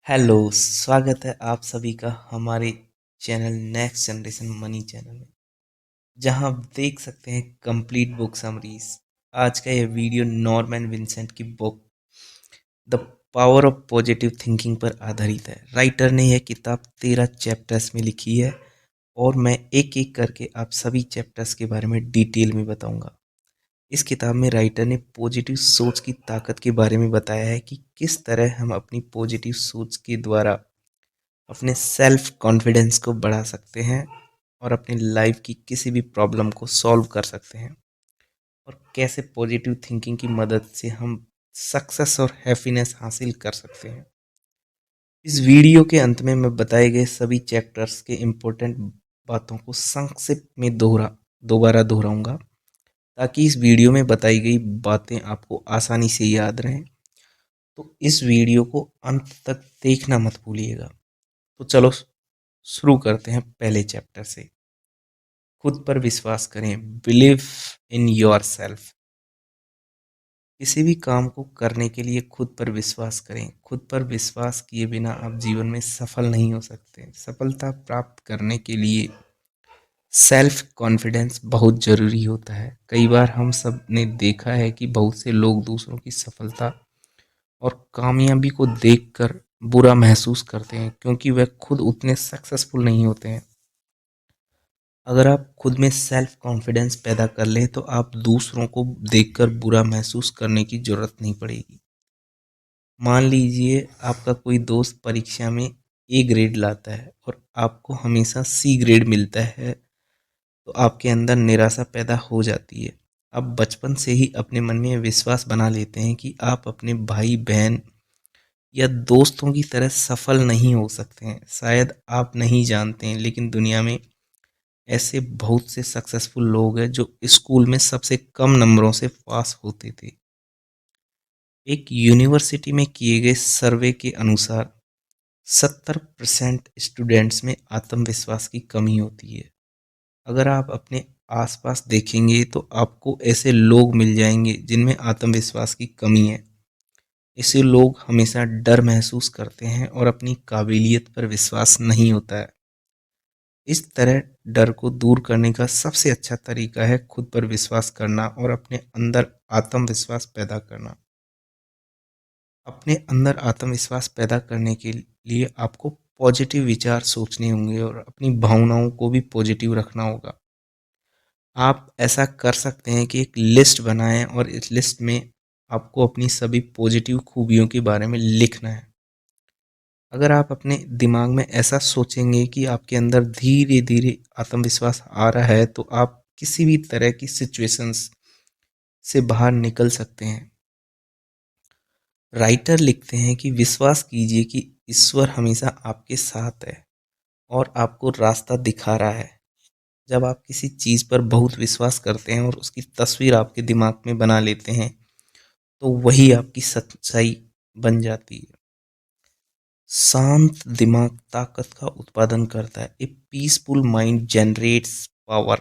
Hello, स्वागत है आप सभी का हमारे channel next generation money channel में, जहां आप देख सकते हैं कंप्लीट बुक समरीज। आज का यह वीडियो नॉर्मन विंसेंट की book the power of positive thinking पर आधारित है। राइटर ने यह किताब 13 चैप्टर्स में लिखी है और मैं एक एक करके आप सभी चैप्टर्स के बारे में डिटेल में बताऊंगा। इस किताब में राइटर ने पॉजिटिव सोच की ताकत के बारे में बताया है कि किस तरह हम अपनी पॉजिटिव सोच के द्वारा अपने सेल्फ कॉन्फिडेंस को बढ़ा सकते हैं और अपनी लाइफ की किसी भी प्रॉब्लम को सॉल्व कर सकते हैं, और कैसे पॉजिटिव थिंकिंग की मदद से हम सक्सेस और हैप्पीनेस हासिल कर सकते हैं। इस वीडियो के अंत में मैं बताए गए सभी चैप्टर्स के इम्पोर्टेंट बातों को संक्षिप्त में दोबारा दोहराऊंगा, ताकि इस वीडियो में बताई गई बातें आपको आसानी से याद रहें। तो इस वीडियो को अंत तक देखना मत भूलिएगा। तो चलो शुरू करते हैं पहले चैप्टर से। खुद पर विश्वास करें, बिलीव इन योर सेल्फ। किसी भी काम को करने के लिए खुद पर विश्वास करें। खुद पर विश्वास किए बिना आप जीवन में सफल नहीं हो सकते। सफलता प्राप्त करने के लिए सेल्फ कॉन्फिडेंस बहुत ज़रूरी होता है। कई बार हम सब ने देखा है कि बहुत से लोग दूसरों की सफलता और कामयाबी को देखकर बुरा महसूस करते हैं, क्योंकि वह खुद उतने सक्सेसफुल नहीं होते हैं। अगर आप खुद में सेल्फ कॉन्फिडेंस पैदा कर लें तो आप दूसरों को देखकर बुरा महसूस करने की ज़रूरत नहीं पड़ेगी। मान लीजिए आपका कोई दोस्त परीक्षा में ए ग्रेड लाता है और आपको हमेशा सी ग्रेड मिलता है, तो आपके अंदर निराशा पैदा हो जाती है। आप बचपन से ही अपने मन में विश्वास बना लेते हैं कि आप अपने भाई बहन या दोस्तों की तरह सफल नहीं हो सकते हैं। शायद आप नहीं जानते हैं, लेकिन दुनिया में ऐसे बहुत से सक्सेसफुल लोग हैं जो स्कूल में सबसे कम नंबरों से पास होते थे। एक यूनिवर्सिटी में किए गए सर्वे के अनुसार 70% स्टूडेंट्स में आत्मविश्वास की कमी होती है। अगर आप अपने आसपास देखेंगे तो आपको ऐसे लोग मिल जाएंगे जिनमें आत्मविश्वास की कमी है। ऐसे लोग हमेशा डर महसूस करते हैं और अपनी काबिलियत पर विश्वास नहीं होता है। इस तरह डर को दूर करने का सबसे अच्छा तरीका है खुद पर विश्वास करना और अपने अंदर आत्मविश्वास पैदा करना। अपने अंदर आत्मविश्वास पैदा करने के लिए आपको पॉजिटिव विचार सोचने होंगे और अपनी भावनाओं को भी पॉजिटिव रखना होगा। आप ऐसा कर सकते हैं कि एक लिस्ट बनाएं और इस लिस्ट में आपको अपनी सभी पॉजिटिव खूबियों के बारे में लिखना है। अगर आप अपने दिमाग में ऐसा सोचेंगे कि आपके अंदर धीरे धीरे आत्मविश्वास आ रहा है, तो आप किसी भी तरह की सिचुएशंस से बाहर निकल सकते हैं। राइटर लिखते हैं कि विश्वास कीजिए कि ईश्वर हमेशा आपके साथ है और आपको रास्ता दिखा रहा है। जब आप किसी चीज़ पर बहुत विश्वास करते हैं और उसकी तस्वीर आपके दिमाग में बना लेते हैं, तो वही आपकी सच्चाई बन जाती है। शांत दिमाग ताकत का उत्पादन करता है। ए पीसफुल माइंड जनरेट्स पावर।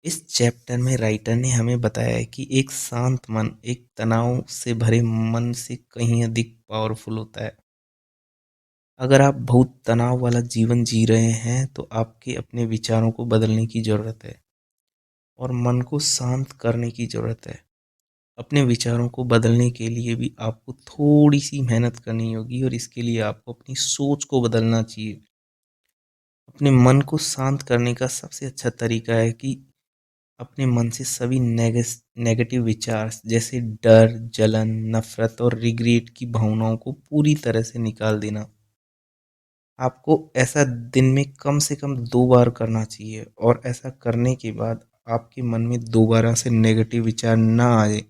इस चैप्टर में राइटर ने हमें बताया है कि एक शांत मन एक तनाव से भरे मन से कहीं अधिक पावरफुल होता है। अगर आप बहुत तनाव वाला जीवन जी रहे हैं तो आपके अपने विचारों को बदलने की ज़रूरत है और मन को शांत करने की ज़रूरत है। अपने विचारों को बदलने के लिए भी आपको थोड़ी सी मेहनत करनी होगी और इसके लिए आपको अपनी सोच को बदलना चाहिए। अपने मन को शांत करने का सबसे अच्छा तरीका है कि अपने मन से सभी नेगेटिव विचार जैसे डर, जलन, नफरत और रिग्रेट की भावनाओं को पूरी तरह से निकाल देना। आपको ऐसा दिन में कम से कम 2 बार करना चाहिए और ऐसा करने के बाद आपके मन में दोबारा से नेगेटिव विचार ना आए।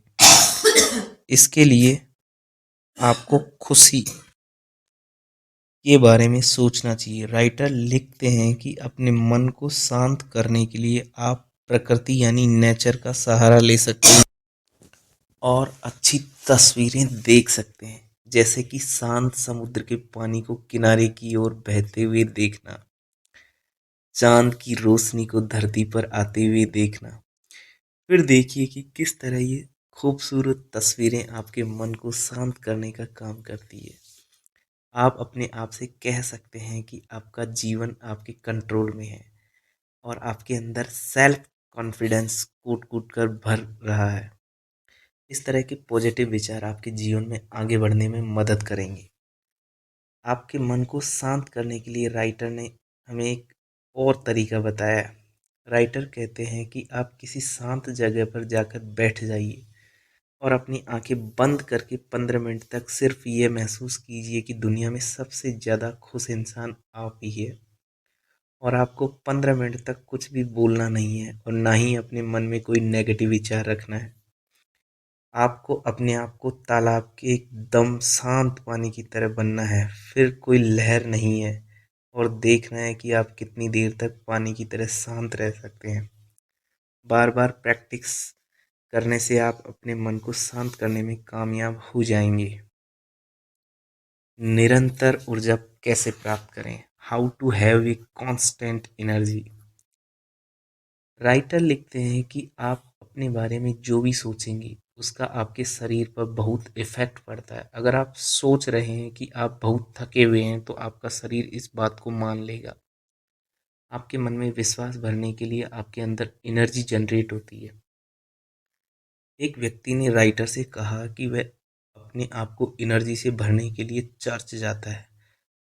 इसके लिए आपको खुशी के बारे में सोचना चाहिए। राइटर लिखते हैं कि अपने मन को शांत करने के लिए आप प्रकृति यानी नेचर का सहारा ले सकते हैं और अच्छी तस्वीरें देख सकते हैं, जैसे कि शांत समुद्र के पानी को किनारे की ओर बहते हुए देखना, चांद की रोशनी को धरती पर आते हुए देखना। फिर देखिए कि किस तरह ये खूबसूरत तस्वीरें आपके मन को शांत करने का काम करती है। आप अपने आप से कह सकते हैं कि आपका जीवन आपके कंट्रोल में है और आपके अंदर सेल्फ कॉन्फिडेंस कूट कूट कर भर रहा है। इस तरह के पॉजिटिव विचार आपके जीवन में आगे बढ़ने में मदद करेंगे। आपके मन को शांत करने के लिए राइटर ने हमें एक और तरीका बताया। राइटर कहते हैं कि आप किसी शांत जगह पर जाकर बैठ जाइए और अपनी आंखें बंद करके 15 मिनट तक सिर्फ ये महसूस कीजिए कि दुनिया में सबसे ज़्यादा खुश इंसान आप ही है और आपको 15 मिनट तक कुछ भी बोलना नहीं है और ना ही अपने मन में कोई नेगेटिव विचार रखना है। आपको अपने आप को तालाब के एकदम शांत पानी की तरह बनना है, फिर कोई लहर नहीं है और देखना है कि आप कितनी देर तक पानी की तरह शांत रह सकते हैं। बार बार प्रैक्टिस करने से आप अपने मन को शांत करने में कामयाब हो जाएंगे। निरंतर ऊर्जा कैसे प्राप्त करें? How to have a constant energy. Writer लिखते हैं कि आप अपने बारे में जो भी सोचेंगे उसका आपके शरीर पर बहुत इफेक्ट पड़ता है। अगर आप सोच रहे हैं कि आप बहुत थके हुए हैं तो आपका शरीर इस बात को मान लेगा। आपके मन में विश्वास भरने के लिए आपके अंदर एनर्जी जनरेट होती है। एक व्यक्ति ने राइटर से कहा कि वह अपने आप को एनर्जी से भरने के लिए चर्च जाता है।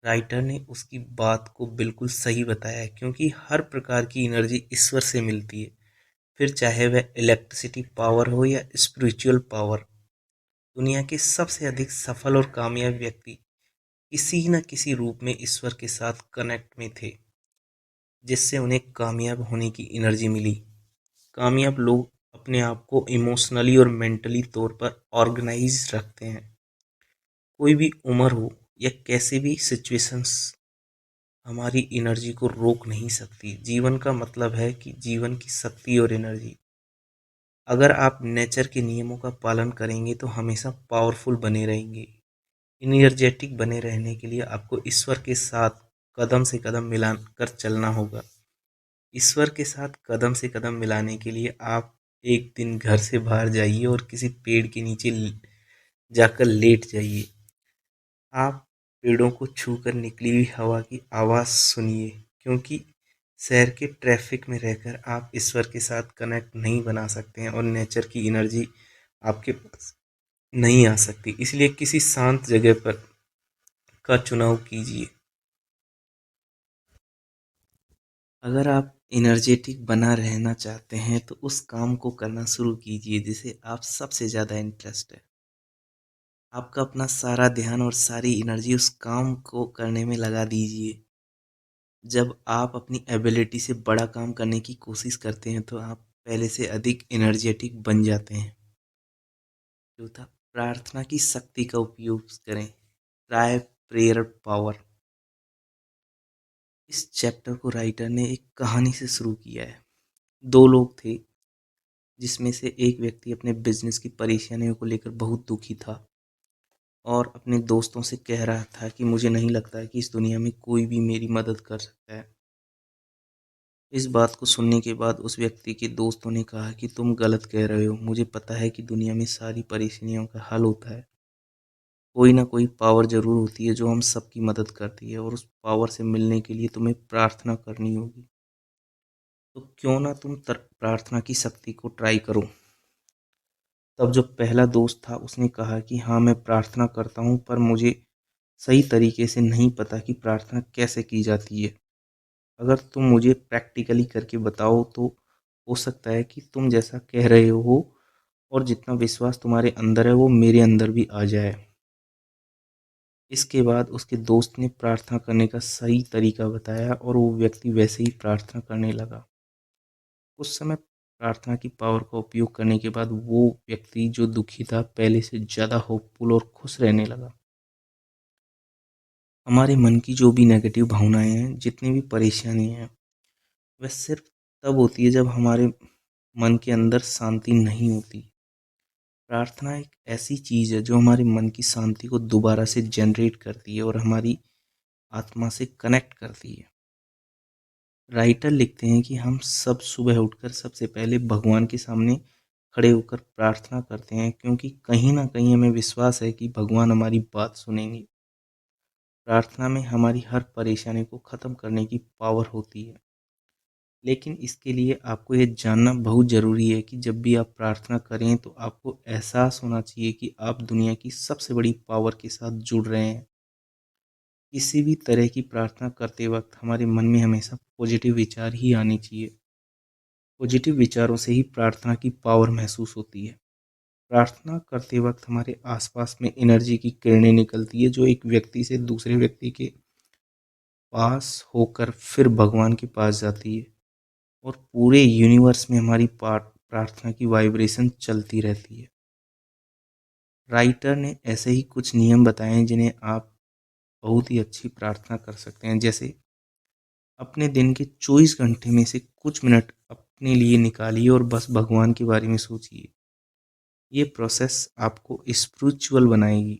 राइटर ने उसकी बात को बिल्कुल सही बताया क्योंकि हर प्रकार की एनर्जी ईश्वर से मिलती है, फिर चाहे वह इलेक्ट्रिसिटी पावर हो या स्पिरिचुअल पावर। दुनिया के सबसे अधिक सफल और कामयाब व्यक्ति किसी न किसी रूप में ईश्वर के साथ कनेक्ट में थे, जिससे उन्हें कामयाब होने की एनर्जी मिली। कामयाब लोग अपने आप को इमोशनली और मेंटली तौर पर ऑर्गेनाइज रखते हैं। कोई भी उम्र हो या कैसे भी सिचुएशंस हमारी एनर्जी को रोक नहीं सकती। जीवन का मतलब है कि जीवन की शक्ति और एनर्जी। अगर आप नेचर के नियमों का पालन करेंगे तो हमेशा पावरफुल बने रहेंगे। एनर्जेटिक बने रहने के लिए आपको ईश्वर के साथ कदम से कदम मिलाकर चलना होगा। ईश्वर के साथ कदम से कदम मिलाने के लिए आप एक दिन घर से बाहर जाइए और किसी पेड़ के नीचे जाकर लेट जाइए। आप पेड़ों को छूकर निकली हुई हवा की आवाज़ सुनिए, क्योंकि शहर के ट्रैफिक में रहकर आप ईश्वर के साथ कनेक्ट नहीं बना सकते हैं और नेचर की एनर्जी आपके पास नहीं आ सकती। इसलिए किसी शांत जगह पर का चुनाव कीजिए। अगर आप एनर्जेटिक बना रहना चाहते हैं तो उस काम को करना शुरू कीजिए जिसे आप सबसे ज़्यादा इंटरेस्ट है। आपका अपना सारा ध्यान और सारी एनर्जी उस काम को करने में लगा दीजिए। जब आप अपनी एबिलिटी से बड़ा काम करने की कोशिश करते हैं तो आप पहले से अधिक एनर्जेटिक बन जाते हैं। चौथा, प्रार्थना की शक्ति का उपयोग करें। Try prayer power. इस चैप्टर को राइटर ने एक कहानी से शुरू किया है। दो लोग थे जिसमें से एक व्यक्ति अपने बिजनेस की परेशानियों को लेकर बहुत दुखी था और अपने दोस्तों से कह रहा था कि मुझे नहीं लगता है कि इस दुनिया में कोई भी मेरी मदद कर सकता है। इस बात को सुनने के बाद उस व्यक्ति के दोस्तों ने कहा कि तुम गलत कह रहे हो, मुझे पता है कि दुनिया में सारी परेशानियों का हल होता है। कोई ना कोई पावर ज़रूर होती है जो हम सबकी मदद करती है और उस पावर से मिलने के लिए तुम्हें प्रार्थना करनी होगी। तो क्यों ना तुम प्रार्थना की शक्ति को ट्राई करो। तब जो पहला दोस्त था उसने कहा कि हाँ, मैं प्रार्थना करता हूँ पर मुझे सही तरीके से नहीं पता कि प्रार्थना कैसे की जाती है। अगर तुम मुझे प्रैक्टिकली करके बताओ तो हो सकता है कि तुम जैसा कह रहे हो और जितना विश्वास तुम्हारे अंदर है वो मेरे अंदर भी आ जाए। इसके बाद उसके दोस्त ने प्रार्थना करने का सही तरीका बताया और वो व्यक्ति वैसे ही प्रार्थना करने लगा। उस समय प्रार्थना की पावर का उपयोग करने के बाद वो व्यक्ति जो दुखी था पहले से ज़्यादा होपफुल और खुश रहने लगा। हमारे मन की जो भी नेगेटिव भावनाएं हैं, जितनी भी परेशानी हैं, वह सिर्फ तब होती है जब हमारे मन के अंदर शांति नहीं होती। प्रार्थना एक ऐसी चीज़ है जो हमारे मन की शांति को दोबारा से जनरेट करती है और हमारी आत्मा से कनेक्ट करती है। राइटर लिखते हैं कि हम सब सुबह उठकर सबसे पहले भगवान के सामने खड़े होकर प्रार्थना करते हैं क्योंकि कहीं ना कहीं हमें विश्वास है कि भगवान हमारी बात सुनेंगे। प्रार्थना में हमारी हर परेशानी को ख़त्म करने की पावर होती है। लेकिन इसके लिए आपको ये जानना बहुत ज़रूरी है कि जब भी आप प्रार्थना करें तो आपको एहसास होना चाहिए कि आप दुनिया की सबसे बड़ी पावर के साथ जुड़ रहे हैं। किसी भी तरह की प्रार्थना करते वक़्त हमारे मन में हमेशा पॉजिटिव विचार ही आने चाहिए। पॉजिटिव विचारों से ही प्रार्थना की पावर महसूस होती है। प्रार्थना करते वक़्त हमारे आसपास में एनर्जी की किरणें निकलती है जो एक व्यक्ति से दूसरे व्यक्ति के पास होकर फिर भगवान के पास जाती है और पूरे यूनिवर्स में हमारी प्रार्थना की वाइब्रेशन चलती रहती है। राइटर ने ऐसे ही कुछ नियम बताए हैं जिन्हें आप बहुत ही अच्छी प्रार्थना कर सकते हैं। जैसे अपने दिन के 24 घंटे में से कुछ मिनट अपने लिए निकालिए और बस भगवान के बारे में सोचिए। ये प्रोसेस आपको स्पिरिचुअल बनाएगी।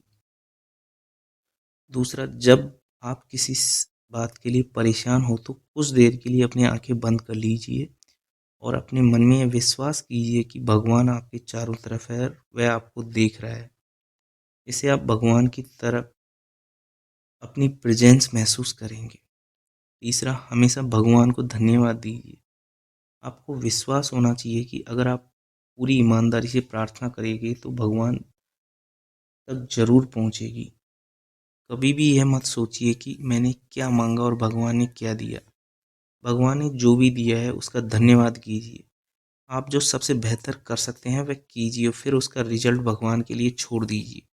दूसरा, जब आप किसी बात के लिए परेशान हो तो कुछ देर के लिए अपनी आंखें बंद कर लीजिए और अपने मन में विश्वास कीजिए कि भगवान आपके चारों तरफ है, वह आपको देख रहा है। इससे आप भगवान की तरफ अपनी प्रेजेंस महसूस करेंगे। तीसरा, हमेशा भगवान को धन्यवाद दीजिए। आपको विश्वास होना चाहिए कि अगर आप पूरी ईमानदारी से प्रार्थना करेंगे तो भगवान तक जरूर पहुंचेगी। कभी भी यह मत सोचिए कि मैंने क्या मांगा और भगवान ने क्या दिया। भगवान ने जो भी दिया है उसका धन्यवाद कीजिए। आप जो सबसे बेहतर कर सकते हैं वह कीजिए और फिर उसका रिजल्ट भगवान के लिए छोड़ दीजिए।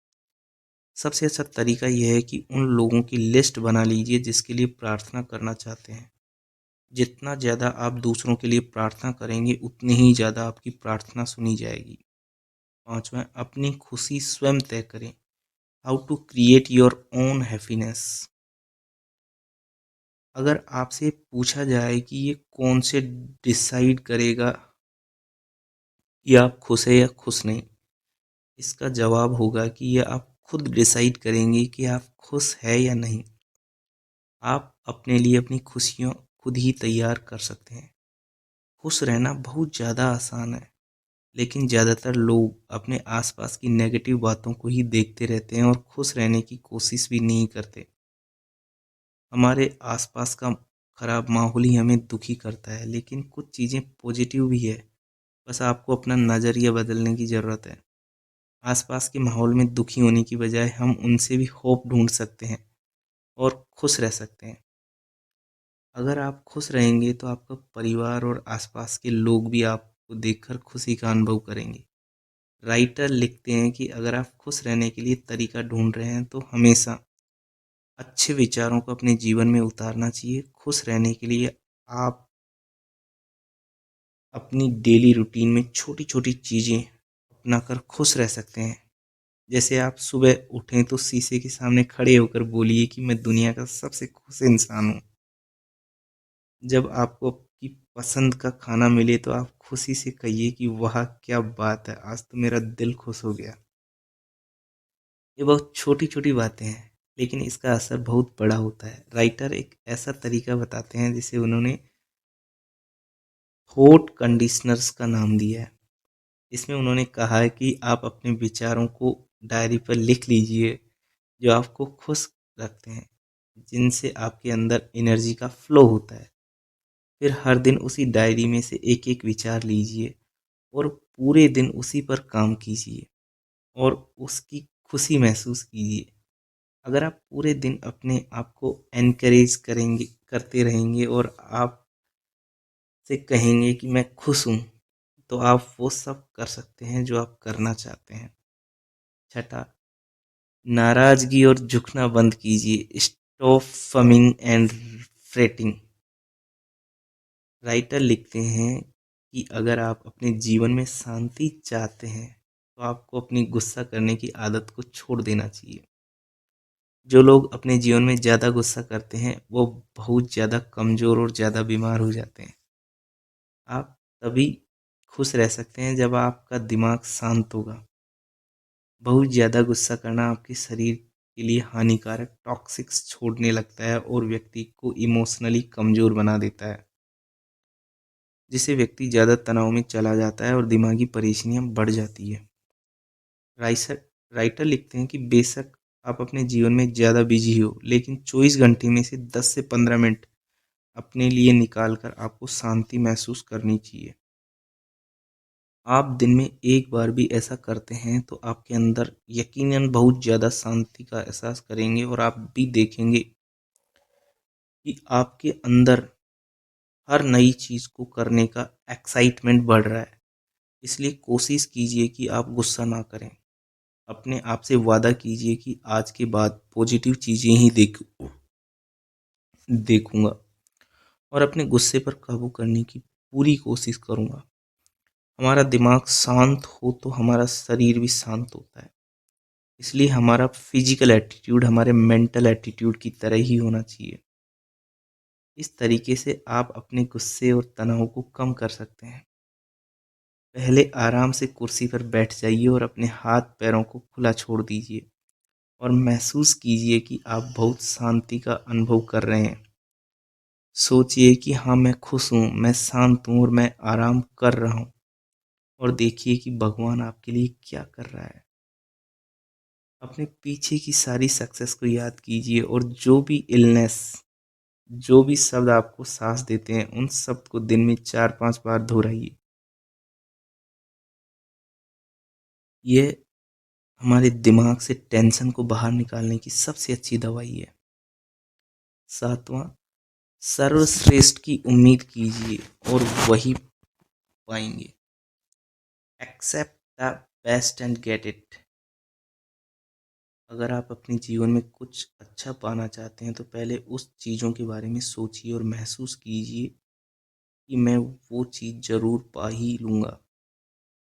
सबसे अच्छा तरीका यह है कि उन लोगों की लिस्ट बना लीजिए जिसके लिए प्रार्थना करना चाहते हैं। जितना ज़्यादा आप दूसरों के लिए प्रार्थना करेंगे उतनी ही ज़्यादा आपकी प्रार्थना सुनी जाएगी। पांचवा, अपनी खुशी स्वयं तय करें। How to create your own happiness. अगर आपसे पूछा जाए कि ये कौन से डिसाइड करेगा कि आप खुश है या खुश नहीं, इसका जवाब होगा कि ये आप खुद डिसाइड करेंगे कि आप खुश है या नहीं। आप अपने लिए अपनी खुशियाँ खुद ही तैयार कर सकते हैं। खुश रहना बहुत ज़्यादा आसान है, लेकिन ज़्यादातर लोग अपने आसपास की नेगेटिव बातों को ही देखते रहते हैं और खुश रहने की कोशिश भी नहीं करते। हमारे आसपास का खराब माहौल ही हमें दुखी करता है, लेकिन कुछ चीज़ें पॉजिटिव भी है। बस आपको अपना नज़रिया बदलने की ज़रूरत है। आसपास के माहौल में दुखी होने की बजाय हम उनसे भी होप ढूंढ सकते हैं और खुश रह सकते हैं। अगर आप खुश रहेंगे तो आपका परिवार और आसपास के लोग भी आपको देखकर खुशी का अनुभव करेंगे। राइटर लिखते हैं कि अगर आप खुश रहने के लिए तरीका ढूंढ रहे हैं तो हमेशा अच्छे विचारों को अपने जीवन में उतारना चाहिए। खुश रहने के लिए आप अपनी डेली रूटीन में छोटी छोटी चीज़ें अपनाकर खुश रह सकते हैं। जैसे आप सुबह उठें तो शीशे के सामने खड़े होकर बोलिए कि मैं दुनिया का सबसे खुश इंसान हूँ। जब आपको आपकी पसंद का खाना मिले तो आप खुशी से कहिए कि वाह क्या बात है, आज तो मेरा दिल खुश हो गया। ये बहुत छोटी छोटी बातें हैं, लेकिन इसका असर बहुत बड़ा होता है। राइटर एक ऐसा तरीका बताते हैं जिसे उन्होंने थॉट कंडीशनर्स का नाम दिया है। इसमें उन्होंने कहा है कि आप अपने विचारों को डायरी पर लिख लीजिए जो आपको खुश रखते हैं, जिनसे आपके अंदर एनर्जी का फ्लो होता है। फिर हर दिन उसी डायरी में से एक एक विचार लीजिए और पूरे दिन उसी पर काम कीजिए और उसकी खुशी महसूस कीजिए। अगर आप पूरे दिन अपने आप को एनकरेज करेंगे करते रहेंगे और आप से कहेंगे कि मैं खुश हूँ, तो आप वो सब कर सकते हैं जो आप करना चाहते हैं। छठा, नाराजगी और झुकना बंद कीजिए। Stop fuming and fretting. Writer लिखते हैं कि अगर आप अपने जीवन में शांति चाहते हैं तो आपको अपनी गुस्सा करने की आदत को छोड़ देना चाहिए। जो लोग अपने जीवन में ज़्यादा गुस्सा करते हैं वो बहुत ज़्यादा कमज़ोर और ज़्यादा बीमार हो जाते हैं। आप तभी खुश रह सकते हैं जब आपका दिमाग शांत होगा। बहुत ज़्यादा गुस्सा करना आपके शरीर के लिए हानिकारक टॉक्सिक्स छोड़ने लगता है और व्यक्ति को इमोशनली कमज़ोर बना देता है, जिससे व्यक्ति ज़्यादा तनाव में चला जाता है और दिमागी परेशानियां बढ़ जाती है। राइटर राइटर लिखते हैं कि बेशक आप अपने जीवन में ज़्यादा बिजी हो, लेकिन 24 घंटे में से 10 से 15 मिनट अपने लिए निकाल कर आपको शांति महसूस करनी चाहिए। आप दिन में एक बार भी ऐसा करते हैं तो आपके अंदर यकीनन बहुत ज़्यादा शांति का एहसास करेंगे और आप भी देखेंगे कि आपके अंदर हर नई चीज़ को करने का एक्साइटमेंट बढ़ रहा है। इसलिए कोशिश कीजिए कि आप गुस्सा ना करें। अपने आप से वादा कीजिए कि आज के बाद पॉजिटिव चीज़ें ही देखूँगा और अपने गुस्से पर काबू करने की पूरी कोशिश करूँगा। हमारा दिमाग शांत हो तो हमारा शरीर भी शांत होता है। इसलिए हमारा फिजिकल एटीट्यूड हमारे मेंटल एटीट्यूड की तरह ही होना चाहिए। इस तरीके से आप अपने गुस्से और तनाव को कम कर सकते हैं। पहले आराम से कुर्सी पर बैठ जाइए और अपने हाथ पैरों को खुला छोड़ दीजिए और महसूस कीजिए कि आप बहुत शांति का अनुभव कर रहे हैं। सोचिए कि हाँ, मैं खुश हूँ, मैं शांत हूँ और मैं आराम कर रहा हूँ, और देखिए कि भगवान आपके लिए क्या कर रहा है। अपने पीछे की सारी सक्सेस को याद कीजिए और जो भी शब्द आपको साहस देते हैं, उन शब्द को दिन में 4-5 बार दोहराइए। ये हमारे दिमाग से टेंशन को बाहर निकालने की सबसे अच्छी दवाई है। 7वां, सर्वश्रेष्ठ की उम्मीद कीजिए और वही पाएंगे। Accept the best and get it. अगर आप अपने जीवन में कुछ अच्छा पाना चाहते हैं तो पहले उस चीज़ों के बारे में सोचिए और महसूस कीजिए कि मैं वो चीज़ ज़रूर पा ही लूँगा।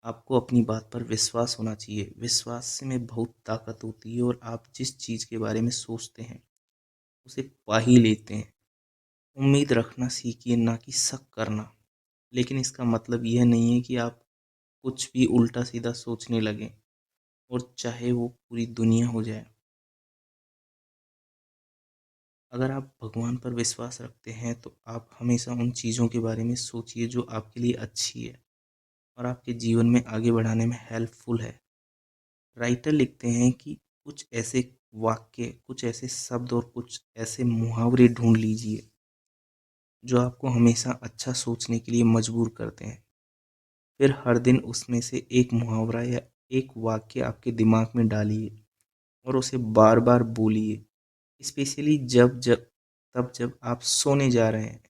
आपको अपनी बात पर विश्वास होना चाहिए। विश्वास से में बहुत ताकत होती है और आप जिस चीज़ के बारे में सोचते हैं उसे पा ही लेते हैं। उम्मीद रखना सीखिए, ना कि शक करना। लेकिन इसका मतलब यह नहीं है कि आप कुछ भी उल्टा सीधा सोचने लगें और चाहे वो पूरी दुनिया हो जाए। अगर आप भगवान पर विश्वास रखते हैं तो आप हमेशा उन चीज़ों के बारे में सोचिए जो आपके लिए अच्छी है और आपके जीवन में आगे बढ़ाने में हेल्पफुल है। राइटर लिखते हैं कि कुछ ऐसे कुछ ऐसे शब्द और कुछ ऐसे मुहावरे ढूंढ लीजिए जो आपको हमेशा अच्छा सोचने के लिए मजबूर करते हैं। फिर हर दिन उसमें से एक मुहावरा या एक वाक्य आपके दिमाग में डालिए और उसे बार बार बोलिए, स्पेशली जब आप सोने जा रहे हैं।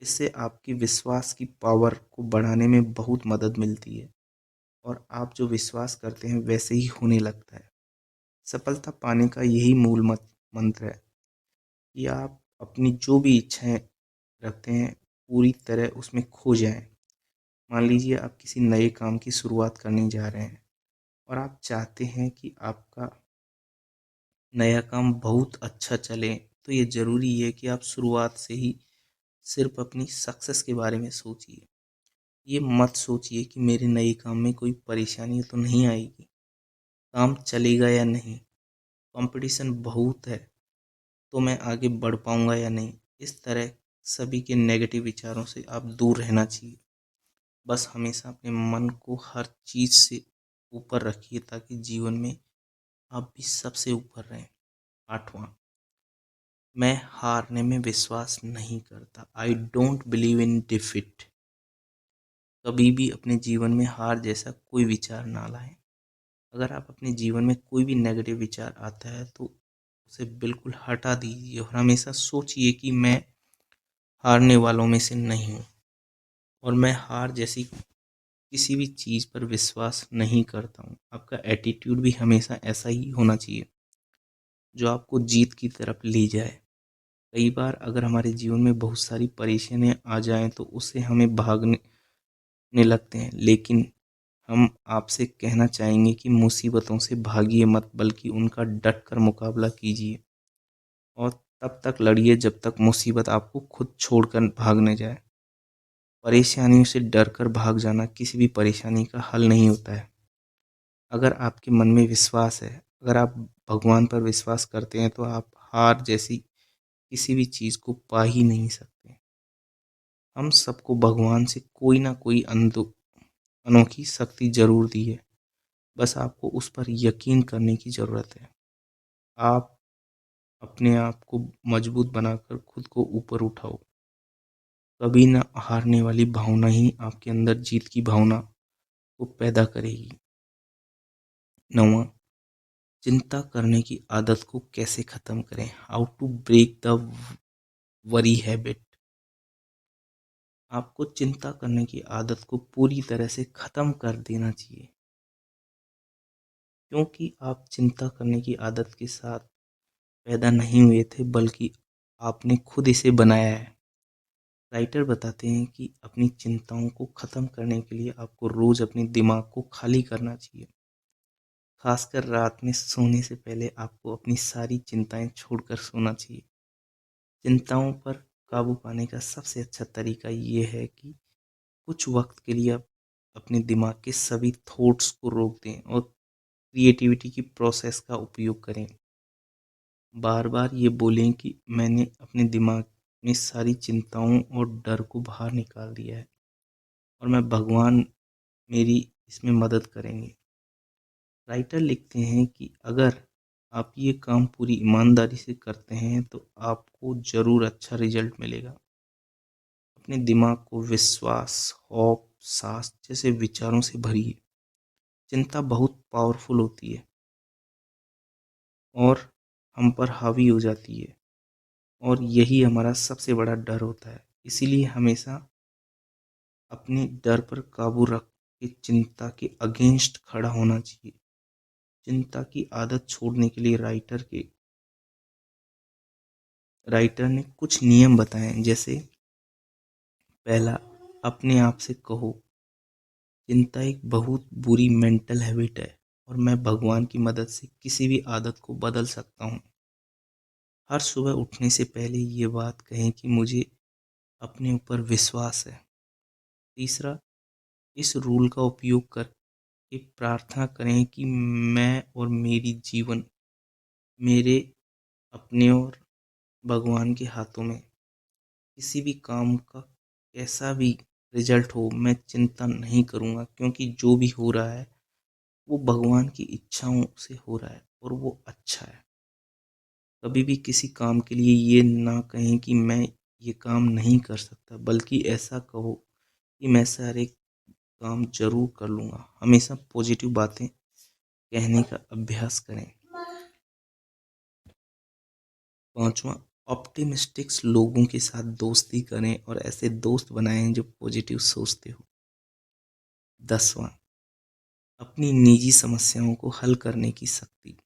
इससे आपकी विश्वास की पावर को बढ़ाने में बहुत मदद मिलती है और आप जो विश्वास करते हैं वैसे ही होने लगता है। सफलता पाने का यही मूल मंत्र है कि आप अपनी जो भी इच्छाएं रखते हैं पूरी तरह उसमें खो जाएं। मान लीजिए आप किसी नए काम की शुरुआत करने जा रहे हैं और आप चाहते हैं कि आपका नया काम बहुत अच्छा चले, तो ये ज़रूरी है कि आप शुरुआत से ही सिर्फ अपनी सक्सेस के बारे में सोचिए। ये मत सोचिए कि मेरे नए काम में कोई परेशानी तो नहीं आएगी, काम चलेगा या नहीं, कंपटीशन बहुत है तो मैं आगे बढ़ पाऊंगा या नहीं। इस तरह सभी के नेगेटिव विचारों से आप दूर रहना चाहिए। बस हमेशा अपने मन को हर चीज़ से ऊपर रखिए ताकि जीवन में आप भी सबसे ऊपर रहें। 8वां, मैं हारने में विश्वास नहीं करता। I don't believe in defeat. कभी भी अपने जीवन में हार जैसा कोई विचार ना लाएं। अगर आप अपने जीवन में कोई भी नेगेटिव विचार आता है तो उसे बिल्कुल हटा दीजिए और हमेशा सोचिए कि मैं हारने वालों में से नहीं हूँ और मैं हार जैसी किसी भी चीज़ पर विश्वास नहीं करता हूँ। आपका एटीट्यूड भी हमेशा ऐसा ही होना चाहिए जो आपको जीत की तरफ ले जाए। कई बार अगर हमारे जीवन में बहुत सारी परेशानियाँ आ जाएं तो उससे हमें भागने लगते हैं, लेकिन हम आपसे कहना चाहेंगे कि मुसीबतों से भागिए मत, बल्कि उनका डट कर मुकाबला कीजिए और तब तक लड़िए जब तक मुसीबत आपको खुद छोड़कर भाग न जाए। परेशानियों से डर कर भाग जाना किसी भी परेशानी का हल नहीं होता है। अगर आपके मन में विश्वास है, अगर आप भगवान पर विश्वास करते हैं तो आप हार जैसी किसी भी चीज़ को पा ही नहीं सकते। हम सबको भगवान से कोई ना कोई अनोखी शक्ति ज़रूर दी है, बस आपको उस पर यकीन करने की ज़रूरत है। आप अपने आप को मजबूत बनाकर खुद को ऊपर उठाओ। कभी ना हारने वाली भावना ही आपके अंदर जीत की भावना को पैदा करेगी। 9वां, चिंता करने की आदत को कैसे खत्म करें? How to break the worry habit. आपको चिंता करने की आदत को पूरी तरह से खत्म कर देना चाहिए, क्योंकि आप चिंता करने की आदत के साथ पैदा नहीं हुए थे, बल्कि आपने खुद इसे बनाया है। राइटर बताते हैं कि अपनी चिंताओं को खत्म करने के लिए आपको रोज अपने दिमाग को खाली करना चाहिए। खासकर रात में सोने से पहले आपको अपनी सारी चिंताएं छोड़कर सोना चाहिए। चिंताओं पर काबू पाने का सबसे अच्छा तरीका ये है कि कुछ वक्त के लिए आप अपने दिमाग के सभी थॉट्स को रोक दें और क्रिएटिविटी की प्रोसेस का उपयोग करें। बार बार ये बोलें कि मैंने अपने दिमाग में सारी चिंताओं और डर को बाहर निकाल दिया है और मैं भगवान मेरी इसमें मदद करेंगे। राइटर लिखते हैं कि अगर आप ये काम पूरी ईमानदारी से करते हैं तो आपको ज़रूर अच्छा रिजल्ट मिलेगा। अपने दिमाग को विश्वास, होप, साहस जैसे विचारों से भरिए। चिंता बहुत पावरफुल होती है और हम पर हावी हो जाती है, और यही हमारा सबसे बड़ा डर होता है। इसीलिए हमेशा अपने डर पर काबू रख के चिंता के अगेंस्ट खड़ा होना चाहिए। चिंता की आदत छोड़ने के लिए राइटर ने कुछ नियम बताए हैं, जैसे पहला, अपने आप से कहो, चिंता एक बहुत बुरी मेंटल हैबिट है और मैं भगवान की मदद से किसी भी आदत को बदल सकता हूँ। हर सुबह उठने से पहले ये बात कहें कि मुझे अपने ऊपर विश्वास है। तीसरा, इस रूल का उपयोग करके प्रार्थना करें कि मैं और मेरी जीवन मेरे अपने और भगवान के हाथों में। किसी भी काम का कैसा भी रिजल्ट हो, मैं चिंता नहीं करूँगा, क्योंकि जो भी हो रहा है वो भगवान की इच्छाओं से हो रहा है और वो अच्छा है। कभी भी किसी काम के लिए ये ना कहें कि मैं ये काम नहीं कर सकता, बल्कि ऐसा कहो कि मैं सारे काम ज़रूर कर लूँगा। हमेशा पॉजिटिव बातें कहने का अभ्यास करें। 5वां, ऑप्टिमिस्टिक्स लोगों के साथ दोस्ती करें और ऐसे दोस्त बनाएं जो पॉजिटिव सोचते हो। 10वां, अपनी निजी समस्याओं को हल करने की शक्ति,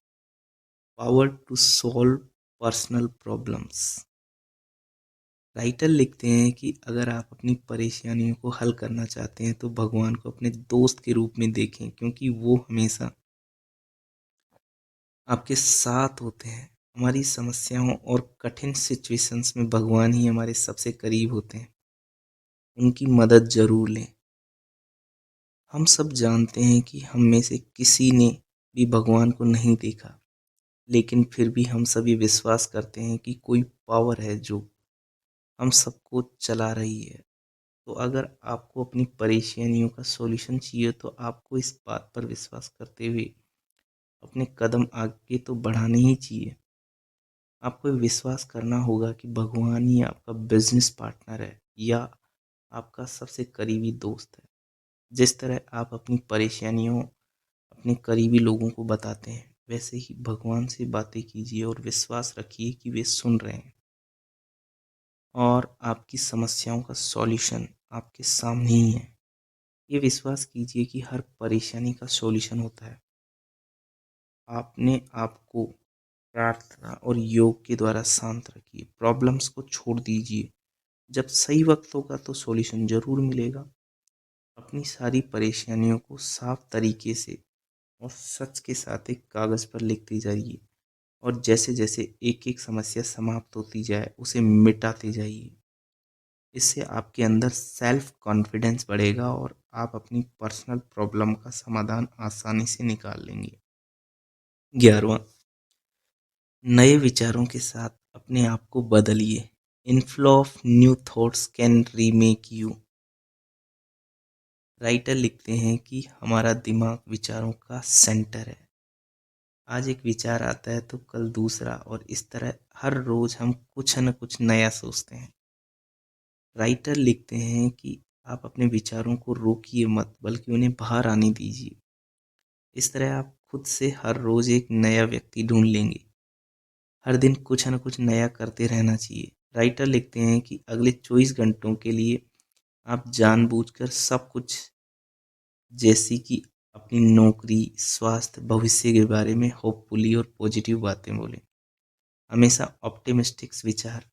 power to solve personal problems. Writer लिखते हैं कि अगर आप अपनी परेशानियों को हल करना चाहते हैं तो भगवान को अपने दोस्त के रूप में देखें, क्योंकि वो हमेशा आपके साथ होते हैं। हमारी समस्याओं और कठिन सिचुएशंस में भगवान ही हमारे सबसे करीब होते हैं। उनकी मदद ज़रूर लें। हम सब जानते हैं कि हम में से किसी ने भी भगवान को नहीं देखा, लेकिन फिर भी हम सभी विश्वास करते हैं कि कोई पावर है जो हम सबको चला रही है। तो अगर आपको अपनी परेशानियों का सॉल्यूशन चाहिए तो आपको इस बात पर विश्वास करते हुए अपने कदम आगे तो बढ़ाने ही चाहिए। आपको विश्वास करना होगा कि भगवान ही आपका बिजनेस पार्टनर है या आपका सबसे करीबी दोस्त है। जिस तरह आप अपनी परेशानियों अपने करीबी लोगों को बताते हैं, वैसे ही भगवान से बातें कीजिए और विश्वास रखिए कि वे सुन रहे हैं और आपकी समस्याओं का सॉल्यूशन आपके सामने ही है। ये विश्वास कीजिए कि हर परेशानी का सॉल्यूशन होता है। आपने आपको प्रार्थना और योग के द्वारा शांत रखिए। प्रॉब्लम्स को छोड़ दीजिए। जब सही वक्त होगा तो सॉल्यूशन ज़रूर मिलेगा। अपनी सारी परेशानियों को साफ तरीके से और सच के साथ एक कागज़ पर लिखते जाइए, और जैसे जैसे एक एक समस्या समाप्त होती जाए उसे मिटाते जाइए। इससे आपके अंदर सेल्फ कॉन्फिडेंस बढ़ेगा और आप अपनी पर्सनल प्रॉब्लम का समाधान आसानी से निकाल लेंगे। 11वां, नए विचारों के साथ अपने आप को बदलिए। Inflow of new thoughts can remake you. Writer लिखते हैं कि हमारा दिमाग विचारों का सेंटर है आज एक विचार आता है तो कल दूसरा, और इस तरह हर रोज हम कुछ न कुछ नया सोचते हैं। राइटर लिखते हैं कि आप अपने विचारों को रोकिए मत, बल्कि उन्हें बाहर आने दीजिए। इस तरह आप खुद से हर रोज एक नया व्यक्ति ढूंढ लेंगे। हर दिन कुछ न कुछ नया करते रहना चाहिए। राइटर लिखते हैं कि अगले 24 घंटों के लिए आप जानबूझकर सब कुछ, जैसे कि अपनी नौकरी, स्वास्थ्य, भविष्य के बारे में होपफुली और पॉजिटिव बातें बोलें। हमेशा ऑप्टिमिस्टिक विचार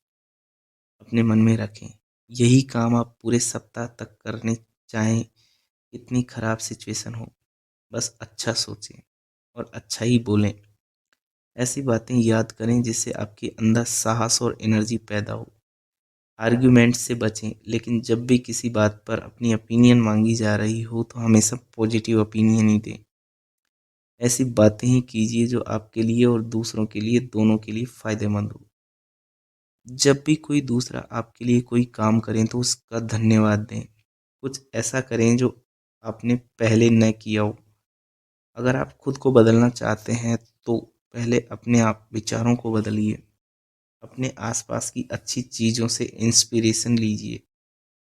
अपने मन में रखें। यही काम आप पूरे सप्ताह तक करने चाहें, कितनी खराब सिचुएशन हो, बस अच्छा सोचें और अच्छा ही बोलें। ऐसी बातें याद करें जिससे आपके अंदर साहस और एनर्जी पैदा हो। आर्ग्यूमेंट से बचें, लेकिन जब भी किसी बात पर अपनी ओपिनियन मांगी जा रही हो तो हमेशा पॉजिटिव ओपिनियन ही दें। ऐसी बातें ही कीजिए जो आपके लिए और दूसरों के लिए, दोनों के लिए फ़ायदेमंद हो। जब भी कोई दूसरा आपके लिए कोई काम करें तो उसका धन्यवाद दें। कुछ ऐसा करें जो आपने पहले न किया हो। अगर आप खुद को बदलना चाहते हैं तो पहले अपने आप विचारों को बदलिए। अपने आसपास की अच्छी चीज़ों से इंस्पिरेशन लीजिए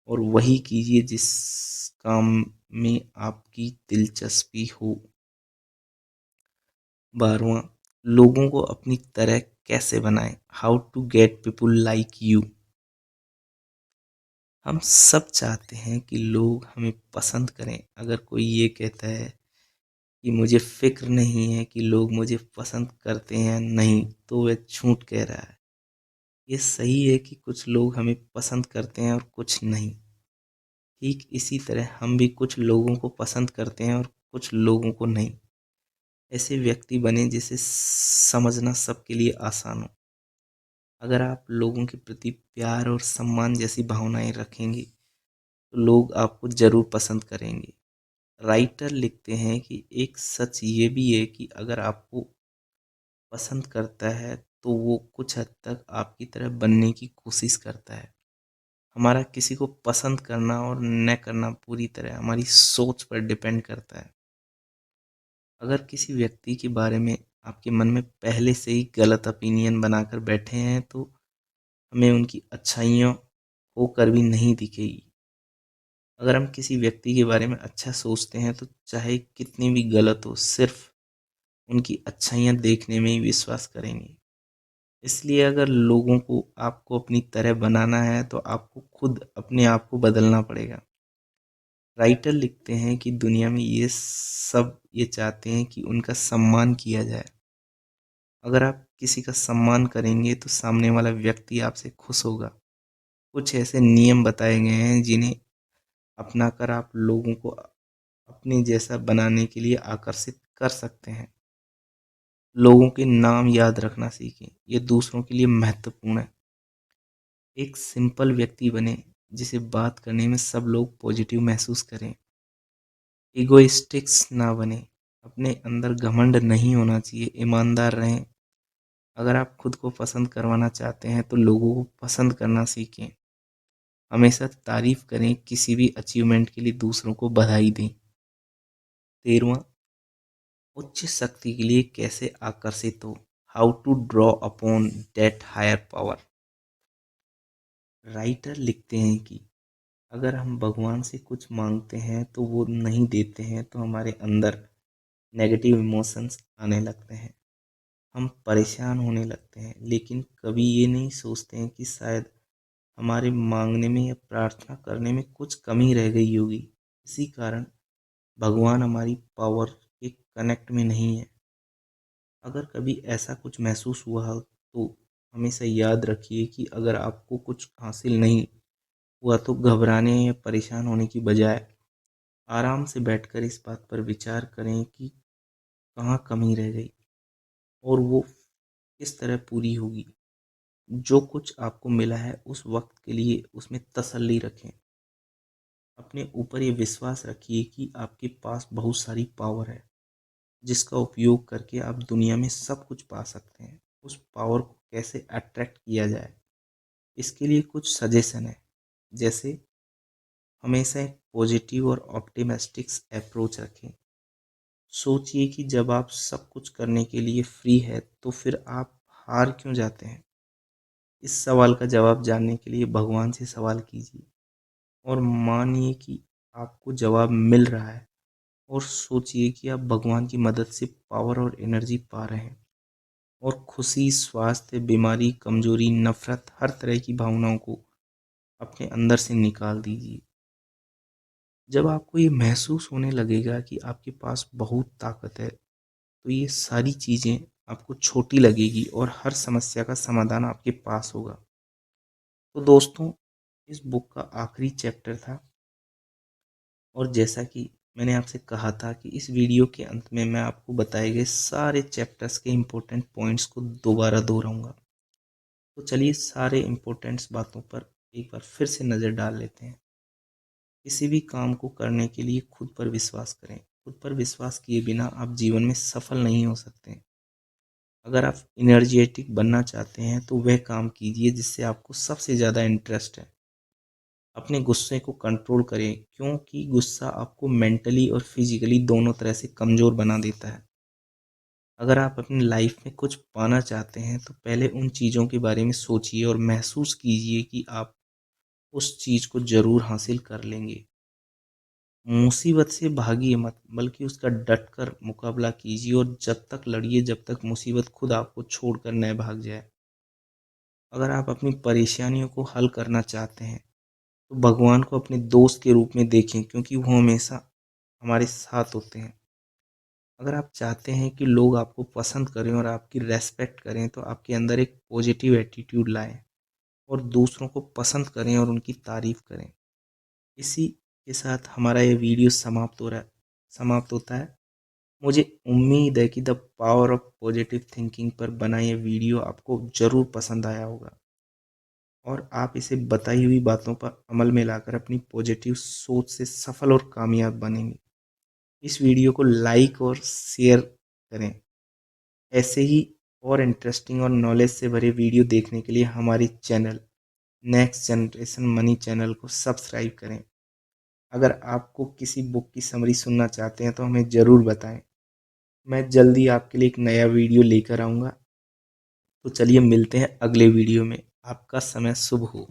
और वही कीजिए जिस काम में आपकी दिलचस्पी हो। 12वां, लोगों को अपनी तरह कैसे बनाएं? How to get people like you. हम सब चाहते हैं कि लोग हमें पसंद करें। अगर कोई ये कहता है कि मुझे फ़िक्र नहीं है कि लोग मुझे पसंद करते हैं या नहीं, तो वह झूठ कह रहा है। ये सही है कि कुछ लोग हमें पसंद करते हैं और कुछ नहीं। ठीक इसी तरह हम भी कुछ लोगों को पसंद करते हैं और कुछ लोगों को नहीं। ऐसे व्यक्ति बने जिसे समझना सबके लिए आसान हो। अगर आप लोगों के प्रति प्यार और सम्मान जैसी भावनाएं रखेंगे तो लोग आपको ज़रूर पसंद करेंगे। राइटर लिखते हैं कि एक सच ये भी है कि अगर आपको पसंद करता है तो वो कुछ हद तक आपकी तरह बनने की कोशिश करता है। हमारा किसी को पसंद करना और न करना पूरी तरह हमारी सोच पर डिपेंड करता है। अगर किसी व्यक्ति के बारे में आपके मन में पहले से ही गलत ओपिनियन बनाकर बैठे हैं तो हमें उनकी अच्छाइयों होकर भी नहीं दिखेगी। अगर हम किसी व्यक्ति के बारे में अच्छा सोचते हैं तो चाहे कितनी भी गलत हो, सिर्फ उनकी अच्छाइयाँ देखने में ही विश्वास करेंगे। इसलिए अगर लोगों को आपको अपनी तरह बनाना है तो आपको खुद अपने आप को बदलना पड़ेगा। राइटर लिखते हैं कि दुनिया में ये चाहते हैं कि उनका सम्मान किया जाए। अगर आप किसी का सम्मान करेंगे तो सामने वाला व्यक्ति आपसे खुश होगा। कुछ ऐसे नियम बताए गए हैं जिन्हें अपनाकर आप लोगों को अपने जैसा बनाने के लिए आकर्षित कर सकते हैं। लोगों के नाम याद रखना सीखें, ये दूसरों के लिए महत्वपूर्ण है। एक सिंपल व्यक्ति बने जिसे बात करने में सब लोग पॉजिटिव महसूस करें। इगोइस्टिक्स ना बने, अपने अंदर घमंड नहीं होना चाहिए, ईमानदार रहें। अगर आप खुद को पसंद करवाना चाहते हैं तो लोगों को पसंद करना सीखें। हमेशा तारीफ करें, किसी भी अचीवमेंट के लिए दूसरों को बधाई दें। 13वां, उच्च शक्ति के लिए कैसे आकर्षित हो? How to draw upon that higher power. Writer लिखते हैं कि अगर हम भगवान से कुछ मांगते हैं तो वो नहीं देते हैं तो हमारे अंदर नेगेटिव इमोशंस आने लगते हैं। हम परेशान होने लगते हैं, लेकिन कभी ये नहीं सोचते हैं कि शायद हमारे मांगने में या प्रार्थना करने में कुछ कमी रह गई होगी। इसी कारण भगवान हमारी पावर के कनेक्ट में नहीं है। अगर कभी ऐसा कुछ महसूस हुआ हो तो हमेशा याद रखिए कि अगर आपको कुछ हासिल नहीं हुआ तो घबराने या परेशान होने की बजाय आराम से बैठकर इस बात पर विचार करें कि कहाँ कमी रह गई और वो किस तरह पूरी होगी। जो कुछ आपको मिला है उस वक्त के लिए उसमें तसल्ली रखें। अपने ऊपर ये विश्वास रखिए कि आपके पास बहुत सारी पावर है जिसका उपयोग करके आप दुनिया में सब कुछ पा सकते हैं। उस पावर को कैसे अट्रैक्ट किया जाए, इसके लिए कुछ सजेशन है। जैसे हमेशा एक पॉजिटिव और ऑप्टिमिस्टिक अप्रोच रखें। सोचिए कि जब आप सब कुछ करने के लिए फ्री है तो फिर आप हार क्यों जाते हैं? इस सवाल का जवाब जानने के लिए भगवान से सवाल कीजिए और मानिए कि आपको जवाब मिल रहा है, और सोचिए कि आप भगवान की मदद से पावर और एनर्जी पा रहे हैं और खुशी, स्वास्थ्य, बीमारी, कमजोरी, नफरत, हर तरह की भावनाओं को अपने अंदर से निकाल दीजिए। जब आपको ये महसूस होने लगेगा कि आपके पास बहुत ताकत है, तो ये सारी चीज़ें आपको छोटी लगेगी और हर समस्या का समाधान आपके पास होगा। तो दोस्तों, इस बुक का आखिरी चैप्टर था, और जैसा कि मैंने आपसे कहा था कि इस वीडियो के अंत में मैं आपको बताए गए सारे चैप्टर्स के इम्पोर्टेंट पॉइंट्स को दोबारा दोहराऊंगा। तो चलिए सारे इम्पोर्टेंट्स बातों पर एक बार फिर से नज़र डाल लेते हैं। किसी भी काम को करने के लिए खुद पर विश्वास करें। खुद पर विश्वास किए बिना आप जीवन में सफल नहीं हो सकते। अगर आप एनर्जेटिक बनना चाहते हैं तो वह काम कीजिए जिससे आपको सबसे ज़्यादा इंटरेस्ट है। अपने गुस्से को कंट्रोल करें, क्योंकि गुस्सा आपको मेंटली और फिजिकली दोनों तरह से कमज़ोर बना देता है। अगर आप अपनी लाइफ में कुछ पाना चाहते हैं तो पहले उन चीज़ों के बारे में सोचिए और महसूस कीजिए कि आप उस चीज़ को ज़रूर हासिल कर लेंगे। मुसीबत से भागिए मत, बल्कि उसका डट कर मुकाबला कीजिए और जब तक लड़िए जब तक मुसीबत खुद आपको छोड़कर न भाग जाए। अगर आप अपनी परेशानियों को हल करना चाहते हैं तो भगवान को अपने दोस्त के रूप में देखें, क्योंकि वो हमेशा हमारे साथ होते हैं। अगर आप चाहते हैं कि लोग आपको पसंद करें और आपकी रेस्पेक्ट करें तो आपके अंदर एक पॉजिटिव एटीट्यूड लाएं और दूसरों को पसंद करें और उनकी तारीफ करें। इसी के साथ हमारा ये वीडियो समाप्त होता है। मुझे उम्मीद है कि the power of positive thinking पर बना ये वीडियो आपको ज़रूर पसंद आया होगा और आप इसे बताई हुई बातों पर अमल में लाकर अपनी पॉजिटिव सोच से सफल और कामयाब बनेंगे। इस वीडियो को लाइक और शेयर करें। ऐसे ही और इंटरेस्टिंग और नॉलेज से भरे वीडियो देखने के लिए हमारी channel next generation money channel को सब्सक्राइब करें। अगर आपको किसी बुक की समरी सुनना चाहते हैं तो हमें ज़रूर बताएं। मैं जल्दी आपके लिए एक नया वीडियो लेकर आऊँगा। तो चलिए मिलते हैं अगले वीडियो में। आपका समय शुभ हो।